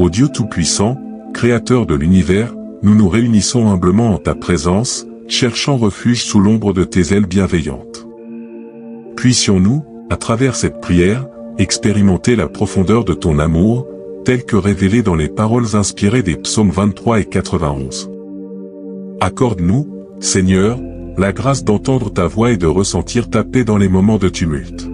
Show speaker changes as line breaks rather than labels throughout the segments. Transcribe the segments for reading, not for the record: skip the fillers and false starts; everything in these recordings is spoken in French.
Ô Dieu Tout-Puissant, Créateur de l'univers, nous nous réunissons humblement en ta présence, cherchant refuge sous l'ombre de tes ailes bienveillantes. Puissions-nous, à travers cette prière, expérimenter la profondeur de ton amour, telle que révélée dans les paroles inspirées des psaumes 23 et 91. Accorde-nous, Seigneur, la grâce d'entendre ta voix et de ressentir ta paix dans les moments de tumulte.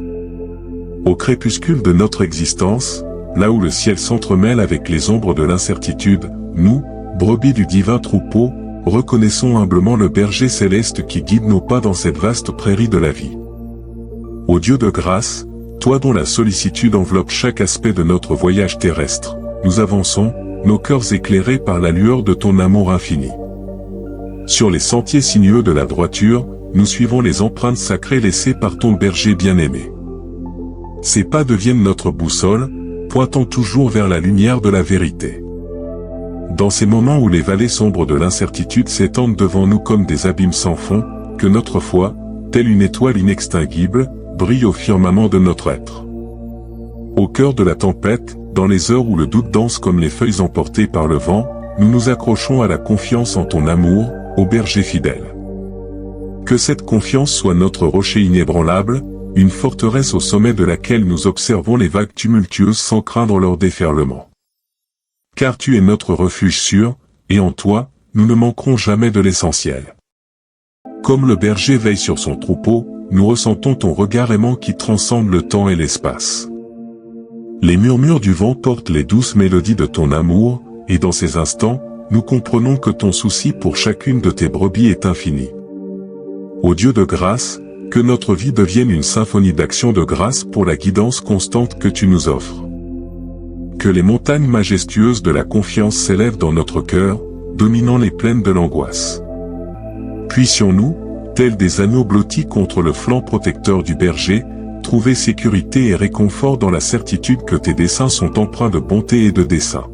Au crépuscule de notre existence, là où le ciel s'entremêle avec les ombres de l'incertitude, nous, brebis du divin troupeau, reconnaissons humblement le berger céleste qui guide nos pas dans cette vaste prairie de la vie. Ô Dieu de grâce, toi dont la sollicitude enveloppe chaque aspect de notre voyage terrestre, nous avançons, nos cœurs éclairés par la lueur de ton amour infini. Sur les sentiers sinueux de la droiture, nous suivons les empreintes sacrées laissées par ton berger bien-aimé. Ces pas deviennent notre boussole, pointant toujours vers la lumière de la vérité. Dans ces moments où les vallées sombres de l'incertitude s'étendent devant nous comme des abîmes sans fond, que notre foi, telle une étoile inextinguible, brille au firmament de notre être. Au cœur de la tempête, dans les heures où le doute danse comme les feuilles emportées par le vent, nous nous accrochons à la confiance en ton amour, ô berger fidèle. Que cette confiance soit notre rocher inébranlable, une forteresse au sommet de laquelle nous observons les vagues tumultueuses sans craindre leur déferlement. Car tu es notre refuge sûr, et en toi, nous ne manquerons jamais de l'essentiel. Comme le berger veille sur son troupeau, nous ressentons ton regard aimant qui transcende le temps et l'espace. Les murmures du vent portent les douces mélodies de ton amour, et dans ces instants, nous comprenons que ton souci pour chacune de tes brebis est infini. Ô Dieu de grâce, que notre vie devienne une symphonie d'actions de grâce pour la guidance constante que tu nous offres. Que les montagnes majestueuses de la confiance s'élèvent dans notre cœur, dominant les plaines de l'angoisse. Puissions-nous, tels des agneaux blottis contre le flanc protecteur du berger, trouver sécurité et réconfort dans la certitude que tes desseins sont empreints de bonté et de dessein.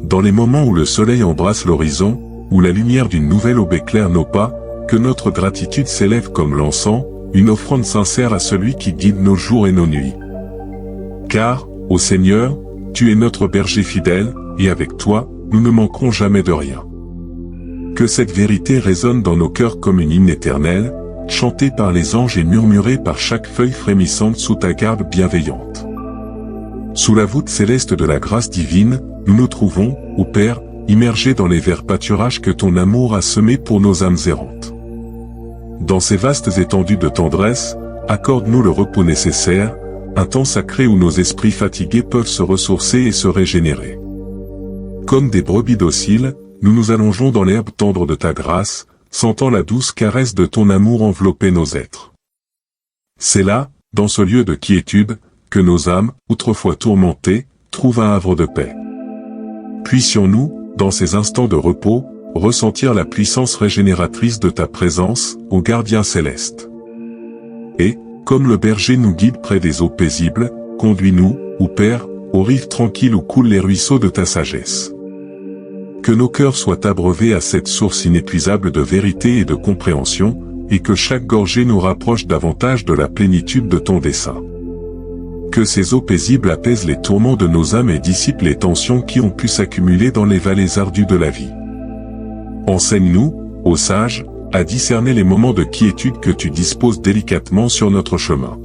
Dans les moments où le soleil embrasse l'horizon, où la lumière d'une nouvelle aube éclaire nos pas, que notre gratitude s'élève comme l'encens, une offrande sincère à celui qui guide nos jours et nos nuits. Car, ô Seigneur, tu es notre berger fidèle, et avec toi, nous ne manquerons jamais de rien. Que cette vérité résonne dans nos cœurs comme une hymne éternelle, chantée par les anges et murmurée par chaque feuille frémissante sous ta garde bienveillante. Sous la voûte céleste de la grâce divine, nous nous trouvons, ô Père, immergés dans les verts pâturages que ton amour a semés pour nos âmes errantes. Dans ces vastes étendues de tendresse, accorde-nous le repos nécessaire, un temps sacré où nos esprits fatigués peuvent se ressourcer et se régénérer. Comme des brebis dociles, nous nous allongeons dans l'herbe tendre de ta grâce, sentant la douce caresse de ton amour envelopper nos êtres. C'est là, dans ce lieu de quiétude, que nos âmes, autrefois tourmentées, trouvent un havre de paix. Puissions-nous, dans ces instants de repos, ressentir la puissance régénératrice de ta présence, ô gardien céleste. Et, comme le berger nous guide près des eaux paisibles, conduis-nous, ô Père, aux rives tranquilles où coulent les ruisseaux de ta sagesse. Que nos cœurs soient abreuvés à cette source inépuisable de vérité et de compréhension, et que chaque gorgée nous rapproche davantage de la plénitude de ton dessein. Que ces eaux paisibles apaisent les tourments de nos âmes et dissipent les tensions qui ont pu s'accumuler dans les vallées ardues de la vie. Enseigne-nous, ô sages, à discerner les moments de quiétude que tu disposes délicatement sur notre chemin.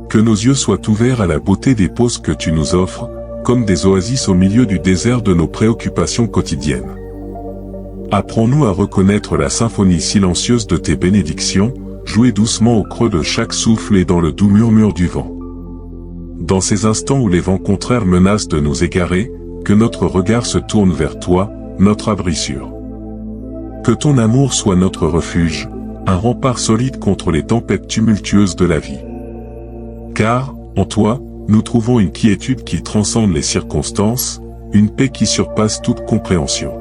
Que nos yeux soient ouverts à la beauté des pauses que tu nous offres, comme des oasis au milieu du désert de nos préoccupations quotidiennes. Apprends-nous à reconnaître la symphonie silencieuse de tes bénédictions, jouée doucement au creux de chaque souffle et dans le doux murmure du vent. Dans ces instants où les vents contraires menacent de nous égarer, que notre regard se tourne vers toi, notre abri sûr. Que ton amour soit notre refuge, un rempart solide contre les tempêtes tumultueuses de la vie. Car, en toi, nous trouvons une quiétude qui transcende les circonstances, une paix qui surpasse toute compréhension.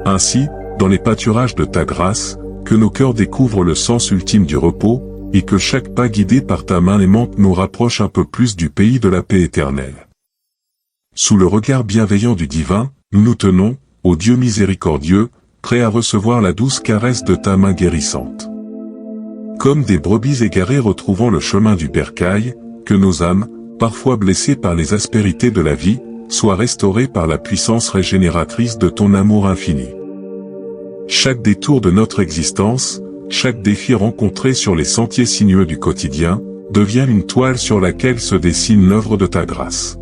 Ainsi, dans les pâturages de ta grâce, que nos cœurs découvrent le sens ultime du repos, et que chaque pas guidé par ta main aimante nous rapproche un peu plus du pays de la paix éternelle. Sous le regard bienveillant du divin, nous nous tenons, ô Dieu miséricordieux, prêts à recevoir la douce caresse de ta main guérissante. Comme des brebis égarées retrouvant le chemin du bercail, que nos âmes, parfois blessées par les aspérités de la vie, soient restaurés par la puissance régénératrice de ton amour infini. Chaque détour de notre existence, chaque défi rencontré sur les sentiers sinueux du quotidien, devient une toile sur laquelle se dessine l'œuvre de ta grâce.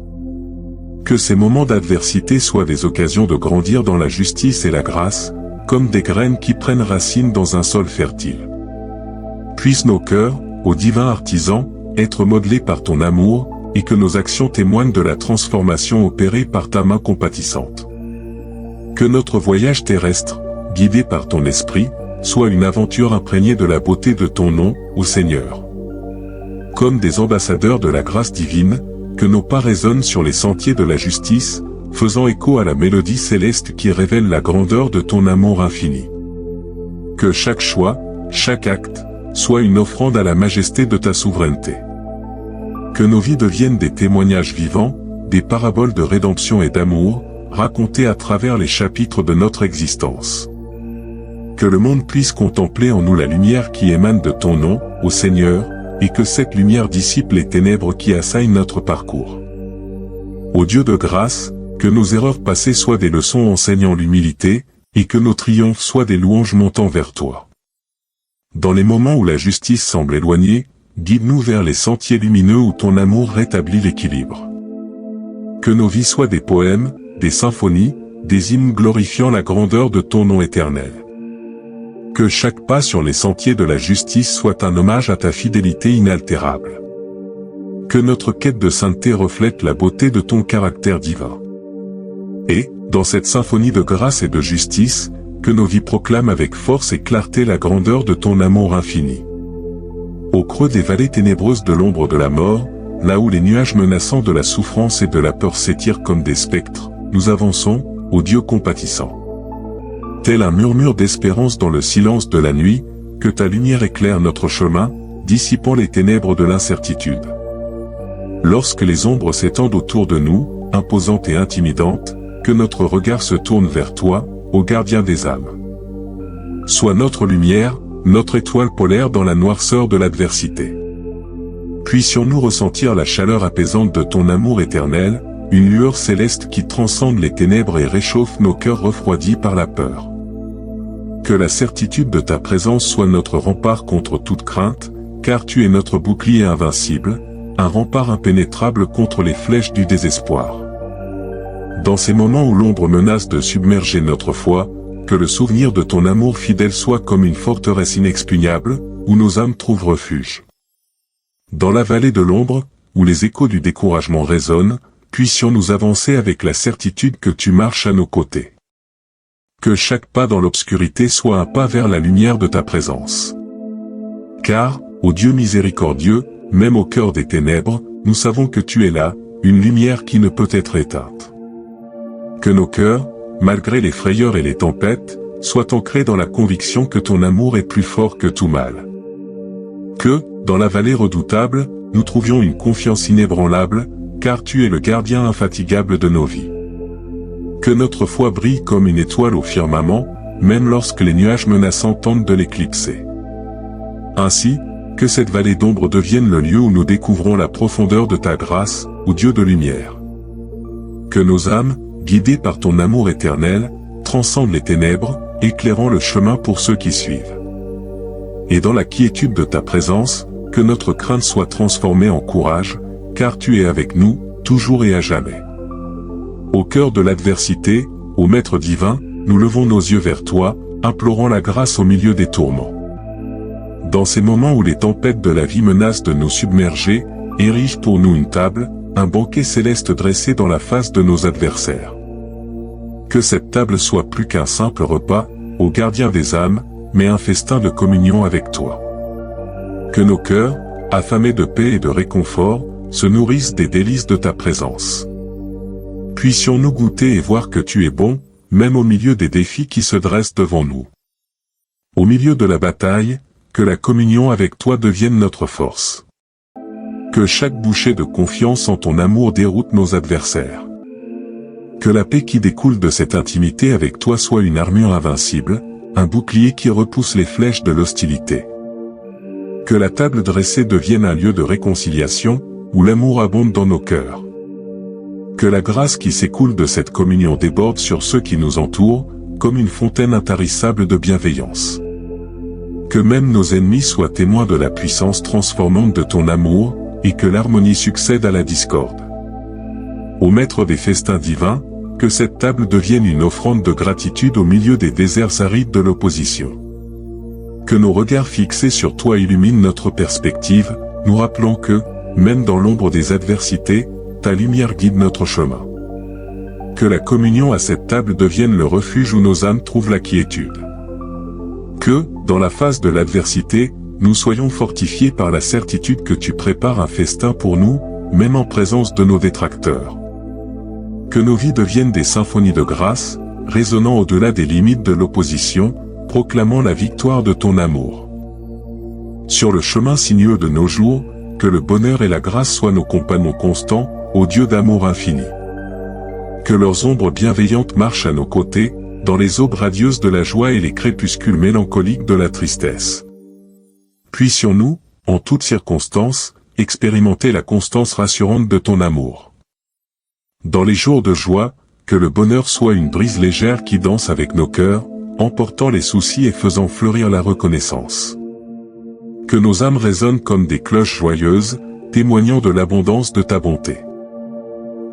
Que ces moments d'adversité soient des occasions de grandir dans la justice et la grâce, comme des graines qui prennent racine dans un sol fertile. Puissent nos cœurs, ô divin artisan, être modelés par ton amour, et que nos actions témoignent de la transformation opérée par ta main compatissante. Que notre voyage terrestre, guidé par ton esprit, soit une aventure imprégnée de la beauté de ton nom, ô Seigneur. Comme des ambassadeurs de la grâce divine, que nos pas résonnent sur les sentiers de la justice, faisant écho à la mélodie céleste qui révèle la grandeur de ton amour infini. Que chaque choix, chaque acte, soit une offrande à la majesté de ta souveraineté. Que nos vies deviennent des témoignages vivants, des paraboles de rédemption et d'amour, racontées à travers les chapitres de notre existence. Que le monde puisse contempler en nous la lumière qui émane de ton nom, ô Seigneur, et que cette lumière dissipe les ténèbres qui assaillent notre parcours. Ô Dieu de grâce, que nos erreurs passées soient des leçons enseignant l'humilité, et que nos triomphes soient des louanges montant vers toi. Dans les moments où la justice semble éloignée, guide-nous vers les sentiers lumineux où ton amour rétablit l'équilibre. Que nos vies soient des poèmes, des symphonies, des hymnes glorifiant la grandeur de ton nom éternel. Que chaque pas sur les sentiers de la justice soit un hommage à ta fidélité inaltérable. Que notre quête de sainteté reflète la beauté de ton caractère divin. Et, dans cette symphonie de grâce et de justice, que nos vies proclament avec force et clarté la grandeur de ton amour infini. Au creux des vallées ténébreuses de l'ombre de la mort, là où les nuages menaçants de la souffrance et de la peur s'étirent comme des spectres, nous avançons, ô Dieu compatissant. Tel un murmure d'espérance dans le silence de la nuit, que ta lumière éclaire notre chemin, dissipant les ténèbres de l'incertitude. Lorsque les ombres s'étendent autour de nous, imposantes et intimidantes, que notre regard se tourne vers toi, ô gardien des âmes. Sois notre lumière, notre étoile polaire dans la noirceur de l'adversité. Puissions-nous ressentir la chaleur apaisante de ton amour éternel, une lueur céleste qui transcende les ténèbres et réchauffe nos cœurs refroidis par la peur. Que la certitude de ta présence soit notre rempart contre toute crainte, car tu es notre bouclier invincible, un rempart impénétrable contre les flèches du désespoir. Dans ces moments où l'ombre menace de submerger notre foi, que le souvenir de ton amour fidèle soit comme une forteresse inexpugnable, où nos âmes trouvent refuge. Dans la vallée de l'ombre, où les échos du découragement résonnent, puissions-nous avancer avec la certitude que tu marches à nos côtés. Que chaque pas dans l'obscurité soit un pas vers la lumière de ta présence. Car, ô Dieu miséricordieux, même au cœur des ténèbres, nous savons que tu es là, une lumière qui ne peut être éteinte. Que nos cœurs, malgré les frayeurs et les tempêtes, soient ancrés dans la conviction que ton amour est plus fort que tout mal. Que, dans la vallée redoutable, nous trouvions une confiance inébranlable, car tu es le gardien infatigable de nos vies. Que notre foi brille comme une étoile au firmament, même lorsque les nuages menaçants tentent de l'éclipser. Ainsi, que cette vallée d'ombre devienne le lieu où nous découvrons la profondeur de ta grâce, ô Dieu de lumière. Que nos âmes, guidées par ton amour éternel, transcendent les ténèbres, éclairant le chemin pour ceux qui suivent. Et dans la quiétude de ta présence, que notre crainte soit transformée en courage, car tu es avec nous, toujours et à jamais. Au cœur de l'adversité, ô Maître divin, nous levons nos yeux vers toi, implorant la grâce au milieu des tourments. Dans ces moments où les tempêtes de la vie menacent de nous submerger, érige pour nous une table, un banquet céleste dressé dans la face de nos adversaires. Que cette table soit plus qu'un simple repas, ô gardien des âmes, mais un festin de communion avec toi. Que nos cœurs, affamés de paix et de réconfort, se nourrissent des délices de ta présence. Puissions-nous goûter et voir que tu es bon, même au milieu des défis qui se dressent devant nous. Au milieu de la bataille, que la communion avec toi devienne notre force. Que chaque bouchée de confiance en ton amour déroute nos adversaires. Que la paix qui découle de cette intimité avec toi soit une armure invincible, un bouclier qui repousse les flèches de l'hostilité. Que la table dressée devienne un lieu de réconciliation, où l'amour abonde dans nos cœurs. Que la grâce qui s'écoule de cette communion déborde sur ceux qui nous entourent, comme une fontaine intarissable de bienveillance. Que même nos ennemis soient témoins de la puissance transformante de ton amour, et que l'harmonie succède à la discorde. Ô Maître des festins divins, que cette table devienne une offrande de gratitude au milieu des déserts arides de l'opposition. Que nos regards fixés sur toi illuminent notre perspective, nous rappelant que, même dans l'ombre des adversités, ta lumière guide notre chemin. Que la communion à cette table devienne le refuge où nos âmes trouvent la quiétude. Que, dans la phase de l'adversité, nous soyons fortifiés par la certitude que tu prépares un festin pour nous, même en présence de nos détracteurs. Que nos vies deviennent des symphonies de grâce, résonnant au-delà des limites de l'opposition, proclamant la victoire de ton amour. Sur le chemin sinueux de nos jours, que le bonheur et la grâce soient nos compagnons constants, ô Dieu d'amour infini. Que leurs ombres bienveillantes marchent à nos côtés, dans les aubes radieuses de la joie et les crépuscules mélancoliques de la tristesse. Puissions-nous, en toutes circonstances, expérimenter la constance rassurante de ton amour. Dans les jours de joie, que le bonheur soit une brise légère qui danse avec nos cœurs, emportant les soucis et faisant fleurir la reconnaissance. Que nos âmes résonnent comme des cloches joyeuses, témoignant de l'abondance de ta bonté.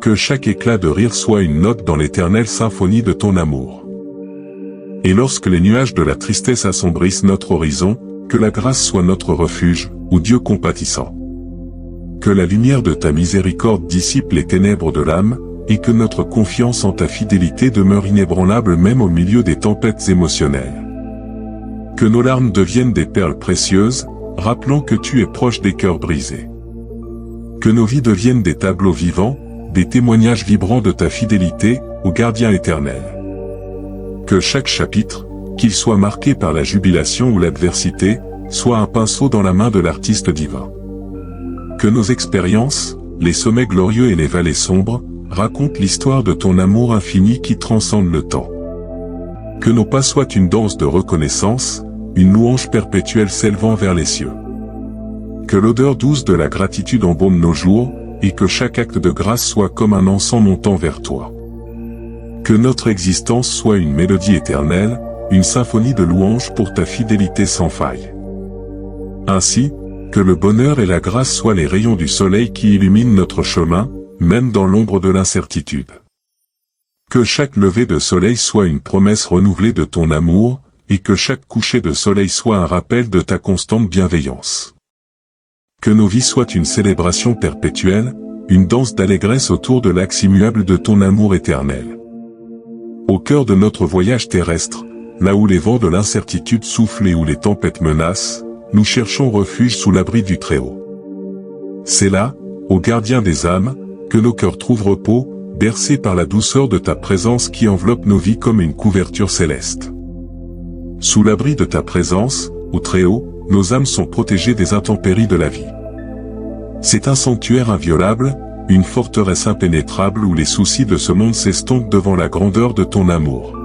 Que chaque éclat de rire soit une note dans l'éternelle symphonie de ton amour. Et lorsque les nuages de la tristesse assombrissent notre horizon, que la grâce soit notre refuge, ô Dieu compatissant. Que la lumière de ta miséricorde dissipe les ténèbres de l'âme, et que notre confiance en ta fidélité demeure inébranlable même au milieu des tempêtes émotionnelles. Que nos larmes deviennent des perles précieuses, rappelant que tu es proche des cœurs brisés. Que nos vies deviennent des tableaux vivants, des témoignages vibrants de ta fidélité, ô gardien éternel. Que chaque chapitre, qu'il soit marqué par la jubilation ou l'adversité, soit un pinceau dans la main de l'artiste divin. Que nos expériences, les sommets glorieux et les vallées sombres, racontent l'histoire de ton amour infini qui transcende le temps. Que nos pas soient une danse de reconnaissance, une louange perpétuelle s'élevant vers les cieux. Que l'odeur douce de la gratitude embaume nos jours, et que chaque acte de grâce soit comme un encens montant vers toi. Que notre existence soit une mélodie éternelle, une symphonie de louanges pour ta fidélité sans faille. Ainsi, que le bonheur et la grâce soient les rayons du soleil qui illuminent notre chemin, même dans l'ombre de l'incertitude. Que chaque lever de soleil soit une promesse renouvelée de ton amour, et que chaque coucher de soleil soit un rappel de ta constante bienveillance. Que nos vies soient une célébration perpétuelle, une danse d'allégresse autour de l'axe immuable de ton amour éternel. Au cœur de notre voyage terrestre, là où les vents de l'incertitude soufflent et où les tempêtes menacent, nous cherchons refuge sous l'abri du Très-Haut. C'est là, ô gardien des âmes, que nos cœurs trouvent repos, bercés par la douceur de ta présence qui enveloppe nos vies comme une couverture céleste. Sous l'abri de ta présence, ô Très-Haut, nos âmes sont protégées des intempéries de la vie. C'est un sanctuaire inviolable, une forteresse impénétrable où les soucis de ce monde s'estompent devant la grandeur de ton amour.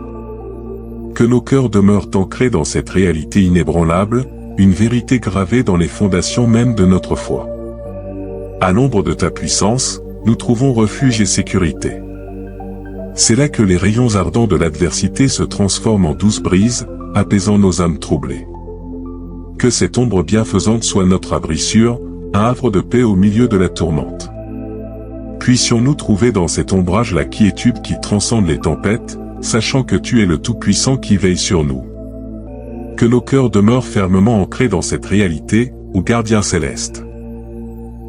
Que nos cœurs demeurent ancrés dans cette réalité inébranlable, une vérité gravée dans les fondations mêmes de notre foi. À l'ombre de ta puissance, nous trouvons refuge et sécurité. C'est là que les rayons ardents de l'adversité se transforment en douce brise, apaisant nos âmes troublées. Que cette ombre bienfaisante soit notre abri sûr, un havre de paix au milieu de la tourmente. Puissions-nous trouver dans cet ombrage la quiétude qui transcende les tempêtes, sachant que tu es le Tout-Puissant qui veille sur nous. Que nos cœurs demeurent fermement ancrés dans cette réalité, ô gardien céleste.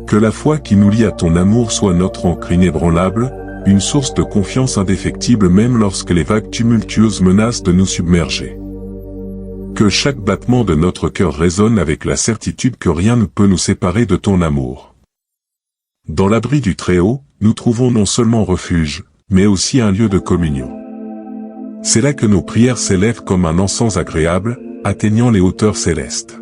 Que la foi qui nous lie à ton amour soit notre ancre inébranlable, une source de confiance indéfectible même lorsque les vagues tumultueuses menacent de nous submerger. Que chaque battement de notre cœur résonne avec la certitude que rien ne peut nous séparer de ton amour. Dans l'abri du Très-Haut, nous trouvons non seulement refuge, mais aussi un lieu de communion. C'est là que nos prières s'élèvent comme un encens agréable, atteignant les hauteurs célestes.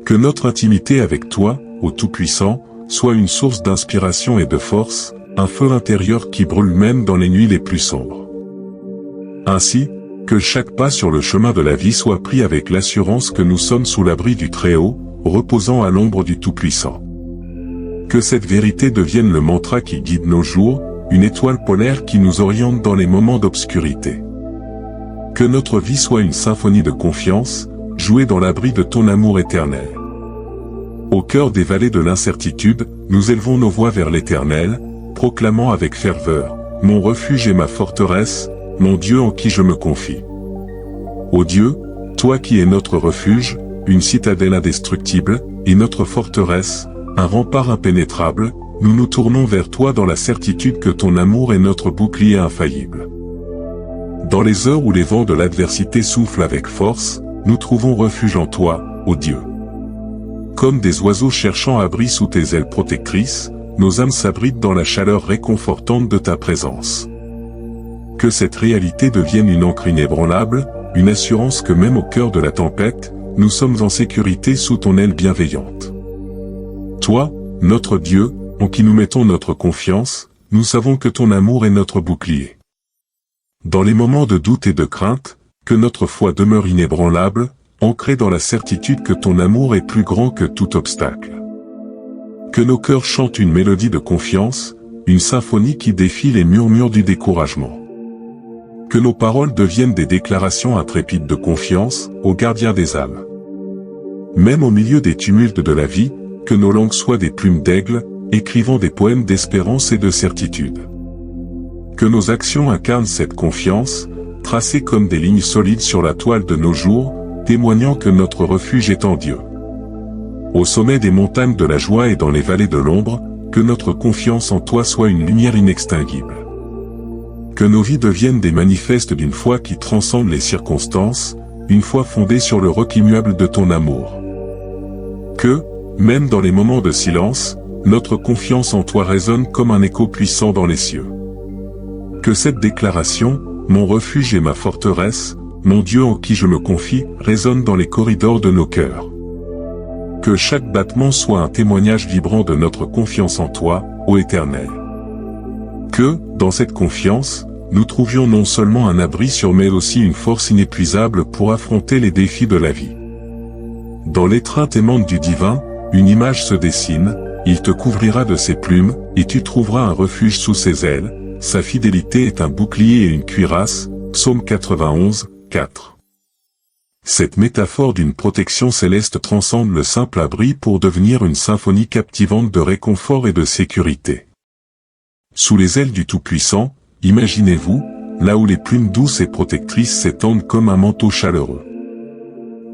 Que notre intimité avec toi, ô Tout-Puissant, soit une source d'inspiration et de force, un feu intérieur qui brûle même dans les nuits les plus sombres. Ainsi, que chaque pas sur le chemin de la vie soit pris avec l'assurance que nous sommes sous l'abri du Très-Haut, reposant à l'ombre du Tout-Puissant. Que cette vérité devienne le mantra qui guide nos jours, une étoile polaire qui nous oriente dans les moments d'obscurité. Que notre vie soit une symphonie de confiance, jouée dans l'abri de ton amour éternel. Au cœur des vallées de l'incertitude, nous élevons nos voix vers l'Éternel, proclamant avec ferveur, « Mon refuge et ma forteresse, mon Dieu en qui je me confie. » Ô Dieu, toi qui es notre refuge, une citadelle indestructible, et notre forteresse, un rempart impénétrable, nous nous tournons vers toi dans la certitude que ton amour est notre bouclier infaillible. Dans les heures où les vents de l'adversité soufflent avec force, nous trouvons refuge en toi, ô Dieu. Comme des oiseaux cherchant abri sous tes ailes protectrices, nos âmes s'abritent dans la chaleur réconfortante de ta présence. Que cette réalité devienne une ancre inébranlable, une assurance que même au cœur de la tempête, nous sommes en sécurité sous ton aile bienveillante. Toi, notre Dieu, en qui nous mettons notre confiance, nous savons que ton amour est notre bouclier. Dans les moments de doute et de crainte, que notre foi demeure inébranlable, ancrée dans la certitude que ton amour est plus grand que tout obstacle. Que nos cœurs chantent une mélodie de confiance, une symphonie qui défie les murmures du découragement. Que nos paroles deviennent des déclarations intrépides de confiance, au gardien des âmes. Même au milieu des tumultes de la vie, que nos langues soient des plumes d'aigle, écrivant des poèmes d'espérance et de certitude. Que nos actions incarnent cette confiance, tracées comme des lignes solides sur la toile de nos jours, témoignant que notre refuge est en Dieu. Au sommet des montagnes de la joie et dans les vallées de l'ombre, que notre confiance en toi soit une lumière inextinguible. Que nos vies deviennent des manifestes d'une foi qui transcende les circonstances, une foi fondée sur le roc immuable de ton amour. Que, même dans les moments de silence, notre confiance en toi résonne comme un écho puissant dans les cieux. Que cette déclaration, mon refuge et ma forteresse, mon Dieu en qui je me confie, résonne dans les corridors de nos cœurs. Que chaque battement soit un témoignage vibrant de notre confiance en toi, ô Éternel. Que, dans cette confiance, nous trouvions non seulement un abri sûr mais aussi une force inépuisable pour affronter les défis de la vie. Dans l'étreinte aimante du divin, une image se dessine, il te couvrira de ses plumes, et tu trouveras un refuge sous ses ailes, sa fidélité est un bouclier et une cuirasse, Psaume 91, 4. Cette métaphore d'une protection céleste transcende le simple abri pour devenir une symphonie captivante de réconfort et de sécurité. Sous les ailes du Tout-Puissant, imaginez-vous, là où les plumes douces et protectrices s'étendent comme un manteau chaleureux.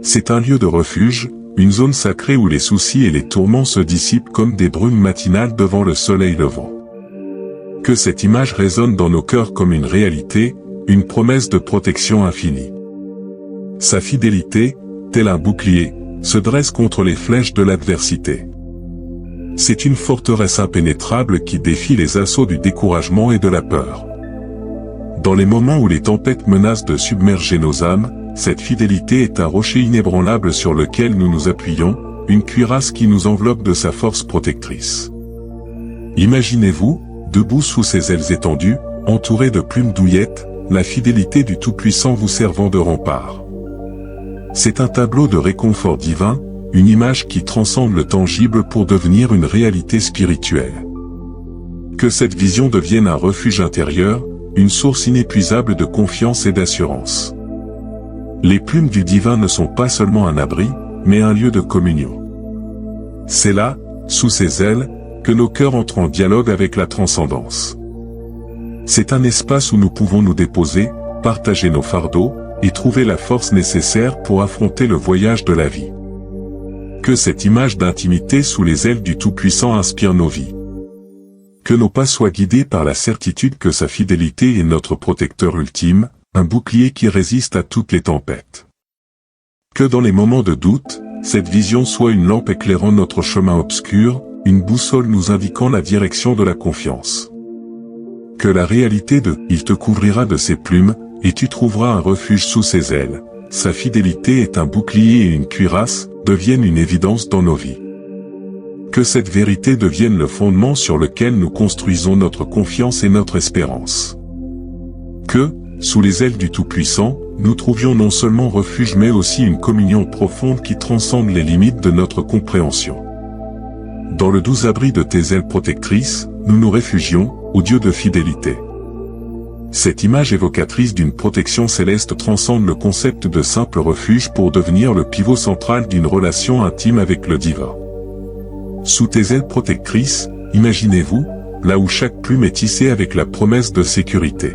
C'est un lieu de refuge, une zone sacrée où les soucis et les tourments se dissipent comme des brumes matinales devant le soleil levant. Que cette image résonne dans nos cœurs comme une réalité, une promesse de protection infinie. Sa fidélité, tel un bouclier, se dresse contre les flèches de l'adversité. C'est une forteresse impénétrable qui défie les assauts du découragement et de la peur. Dans les moments où les tempêtes menacent de submerger nos âmes, cette fidélité est un rocher inébranlable sur lequel nous nous appuyons, une cuirasse qui nous enveloppe de sa force protectrice. Imaginez-vous, debout sous ses ailes étendues, entouré de plumes douillettes, la fidélité du Tout-Puissant vous servant de rempart. C'est un tableau de réconfort divin, une image qui transcende le tangible pour devenir une réalité spirituelle. Que cette vision devienne un refuge intérieur, une source inépuisable de confiance et d'assurance. Les plumes du divin ne sont pas seulement un abri, mais un lieu de communion. C'est là, sous ses ailes, que nos cœurs entrent en dialogue avec la transcendance. C'est un espace où nous pouvons nous déposer, partager nos fardeaux, et trouver la force nécessaire pour affronter le voyage de la vie. Que cette image d'intimité sous les ailes du Tout-Puissant inspire nos vies. Que nos pas soient guidés par la certitude que sa fidélité est notre protecteur ultime, un bouclier qui résiste à toutes les tempêtes. Que dans les moments de doute, cette vision soit une lampe éclairant notre chemin obscur, une boussole nous indiquant la direction de la confiance. Que la réalité de « Il te couvrira de ses plumes, et tu trouveras un refuge sous ses ailes », sa fidélité est un bouclier et une cuirasse, devienne une évidence dans nos vies. Que cette vérité devienne le fondement sur lequel nous construisons notre confiance et notre espérance. Que, sous les ailes du Tout-Puissant, nous trouvions non seulement refuge mais aussi une communion profonde qui transcende les limites de notre compréhension. Dans le doux abri de tes ailes protectrices, nous nous réfugions, ou Dieu de fidélité. Cette image évocatrice d'une protection céleste transcende le concept de simple refuge pour devenir le pivot central d'une relation intime avec le divin. Sous tes ailes protectrices, imaginez-vous, là où chaque plume est tissée avec la promesse de sécurité.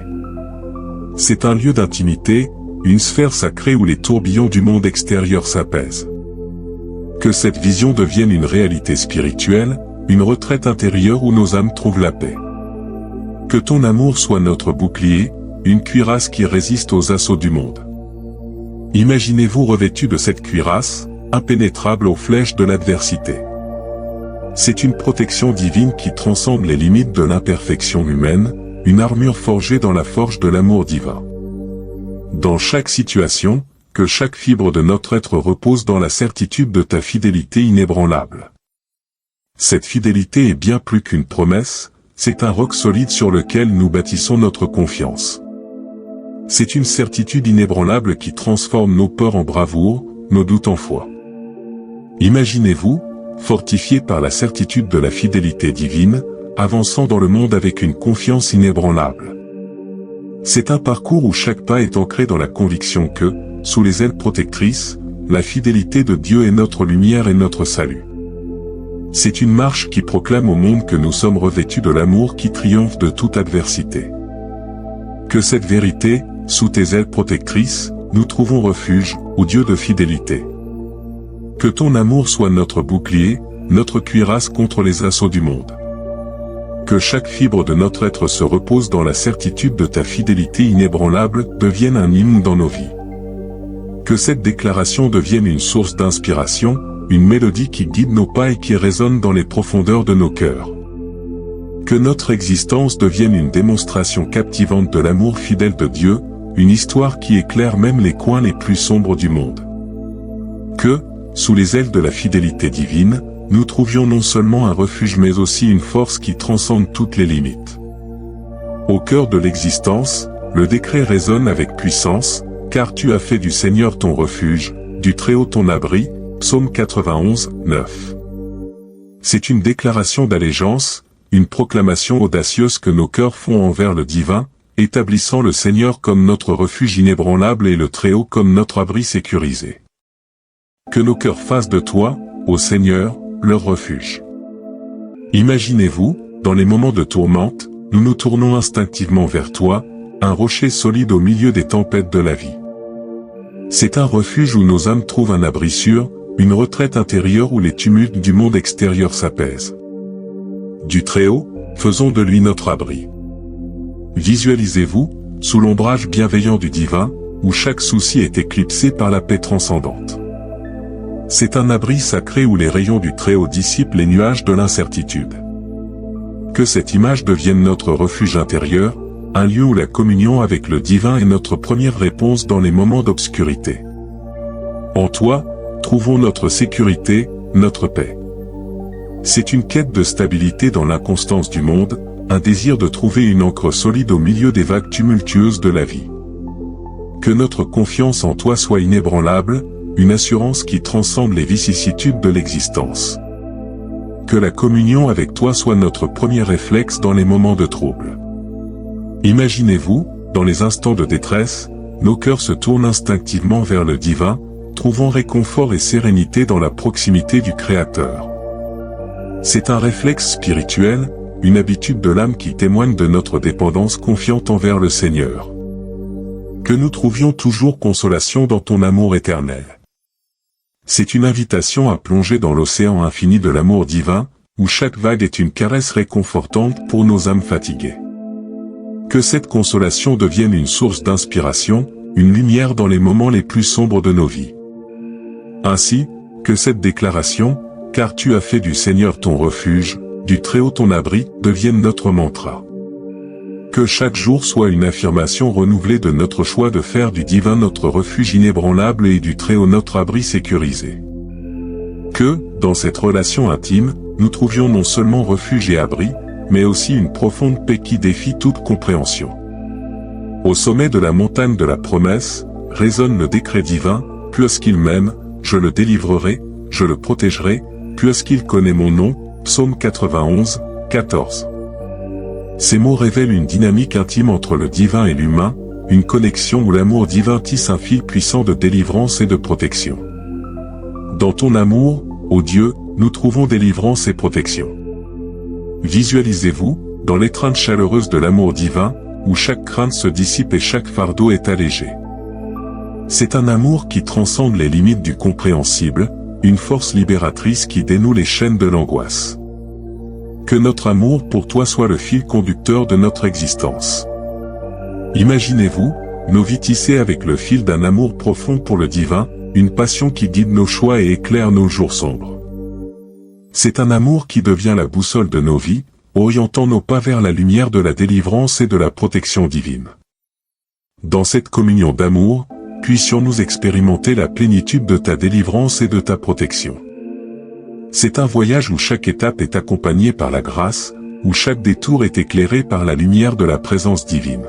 C'est un lieu d'intimité, une sphère sacrée où les tourbillons du monde extérieur s'apaisent. Que cette vision devienne une réalité spirituelle, une retraite intérieure où nos âmes trouvent la paix. Que ton amour soit notre bouclier, une cuirasse qui résiste aux assauts du monde. Imaginez-vous revêtu de cette cuirasse, impénétrable aux flèches de l'adversité. C'est une protection divine qui transcende les limites de l'imperfection humaine, une armure forgée dans la forge de l'amour divin. Dans chaque situation, que chaque fibre de notre être repose dans la certitude de ta fidélité inébranlable. Cette fidélité est bien plus qu'une promesse, c'est un roc solide sur lequel nous bâtissons notre confiance. C'est une certitude inébranlable qui transforme nos peurs en bravoure, nos doutes en foi. Imaginez-vous, fortifié par la certitude de la fidélité divine, avançant dans le monde avec une confiance inébranlable. C'est un parcours où chaque pas est ancré dans la conviction que, sous les ailes protectrices, la fidélité de Dieu est notre lumière et notre salut. C'est une marche qui proclame au monde que nous sommes revêtus de l'amour qui triomphe de toute adversité. Que cette vérité, sous tes ailes protectrices, nous trouvons refuge, ô Dieu de fidélité. Que ton amour soit notre bouclier, notre cuirasse contre les assauts du monde. Que chaque fibre de notre être se repose dans la certitude de ta fidélité inébranlable, devienne un hymne dans nos vies. Que cette déclaration devienne une source d'inspiration, une mélodie qui guide nos pas et qui résonne dans les profondeurs de nos cœurs. Que notre existence devienne une démonstration captivante de l'amour fidèle de Dieu, une histoire qui éclaire même les coins les plus sombres du monde. Que, sous les ailes de la fidélité divine, nous trouvions non seulement un refuge mais aussi une force qui transcende toutes les limites. Au cœur de l'existence, le décret résonne avec puissance, car tu as fait du Seigneur ton refuge, du Très-Haut ton abri, Psaume 91, 9. C'est une déclaration d'allégeance, une proclamation audacieuse que nos cœurs font envers le divin, établissant le Seigneur comme notre refuge inébranlable et le Très-Haut comme notre abri sécurisé. Que nos cœurs fassent de toi, ô Seigneur, leur refuge. Imaginez-vous, dans les moments de tourmente, nous nous tournons instinctivement vers toi, un rocher solide au milieu des tempêtes de la vie. C'est un refuge où nos âmes trouvent un abri sûr, une retraite intérieure où les tumultes du monde extérieur s'apaisent. Du Très-Haut, faisons de lui notre abri. Visualisez-vous, sous l'ombrage bienveillant du divin, où chaque souci est éclipsé par la paix transcendante. C'est un abri sacré où les rayons du Très-Haut dissipent les nuages de l'incertitude. Que cette image devienne notre refuge intérieur, un lieu où la communion avec le divin est notre première réponse dans les moments d'obscurité. En toi, trouvons notre sécurité, notre paix. C'est une quête de stabilité dans l'inconstance du monde, un désir de trouver une ancre solide au milieu des vagues tumultueuses de la vie. Que notre confiance en toi soit inébranlable, une assurance qui transcende les vicissitudes de l'existence. Que la communion avec toi soit notre premier réflexe dans les moments de trouble. Imaginez-vous, dans les instants de détresse, nos cœurs se tournent instinctivement vers le divin, trouvant réconfort et sérénité dans la proximité du Créateur. C'est un réflexe spirituel, une habitude de l'âme qui témoigne de notre dépendance confiante envers le Seigneur. Que nous trouvions toujours consolation dans ton amour éternel. C'est une invitation à plonger dans l'océan infini de l'amour divin, où chaque vague est une caresse réconfortante pour nos âmes fatiguées. Que cette consolation devienne une source d'inspiration, une lumière dans les moments les plus sombres de nos vies. Ainsi, que cette déclaration, car tu as fait du Seigneur ton refuge, du Très-Haut ton abri, devienne notre mantra. Que chaque jour soit une affirmation renouvelée de notre choix de faire du divin notre refuge inébranlable et du Très-Haut notre abri sécurisé. Que, dans cette relation intime, nous trouvions non seulement refuge et abri, mais aussi une profonde paix qui défie toute compréhension. Au sommet de la montagne de la promesse, résonne le décret divin, puisqu'il m'aime, je le délivrerai, je le protégerai, puisqu'il connaît mon nom, Psaume 91, 14. Ces mots révèlent une dynamique intime entre le divin et l'humain, une connexion où l'amour divin tisse un fil puissant de délivrance et de protection. Dans ton amour, ô Dieu, nous trouvons délivrance et protection. Visualisez-vous, dans l'étreinte chaleureuse de l'amour divin, où chaque crainte se dissipe et chaque fardeau est allégé. C'est un amour qui transcende les limites du compréhensible, une force libératrice qui dénoue les chaînes de l'angoisse. Que notre amour pour toi soit le fil conducteur de notre existence. Imaginez-vous, nos vies tissées avec le fil d'un amour profond pour le divin, une passion qui guide nos choix et éclaire nos jours sombres. C'est un amour qui devient la boussole de nos vies, orientant nos pas vers la lumière de la délivrance et de la protection divine. Dans cette communion d'amour, puissions-nous expérimenter la plénitude de ta délivrance et de ta protection. C'est un voyage où chaque étape est accompagnée par la grâce, où chaque détour est éclairé par la lumière de la présence divine.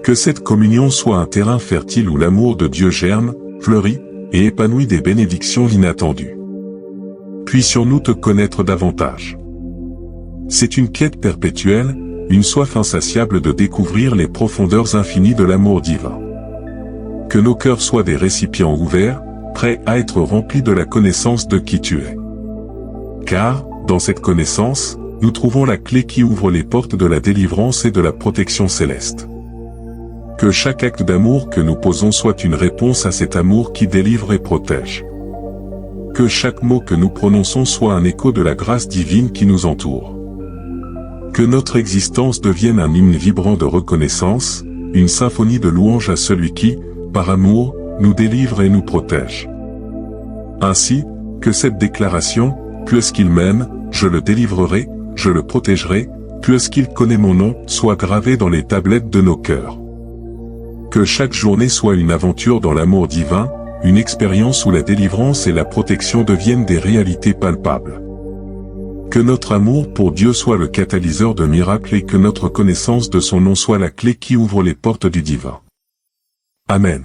Que cette communion soit un terrain fertile où l'amour de Dieu germe, fleurit, et épanouit des bénédictions inattendues. Puissions-nous te connaître davantage. C'est une quête perpétuelle, une soif insatiable de découvrir les profondeurs infinies de l'amour divin. Que nos cœurs soient des récipients ouverts, prêts à être remplis de la connaissance de qui tu es. Car, dans cette connaissance, nous trouvons la clé qui ouvre les portes de la délivrance et de la protection céleste. Que chaque acte d'amour que nous posons soit une réponse à cet amour qui délivre et protège. Que chaque mot que nous prononçons soit un écho de la grâce divine qui nous entoure. Que notre existence devienne un hymne vibrant de reconnaissance, une symphonie de louanges à celui qui, par amour, nous délivre et nous protège. Ainsi, que cette déclaration, puisqu'il m'aime, je le délivrerai, je le protégerai, puisqu'il connaît mon nom, soit gravée dans les tablettes de nos cœurs. Que chaque journée soit une aventure dans l'amour divin, une expérience où la délivrance et la protection deviennent des réalités palpables. Que notre amour pour Dieu soit le catalyseur de miracles et que notre connaissance de son nom soit la clé qui ouvre les portes du divin. Amen.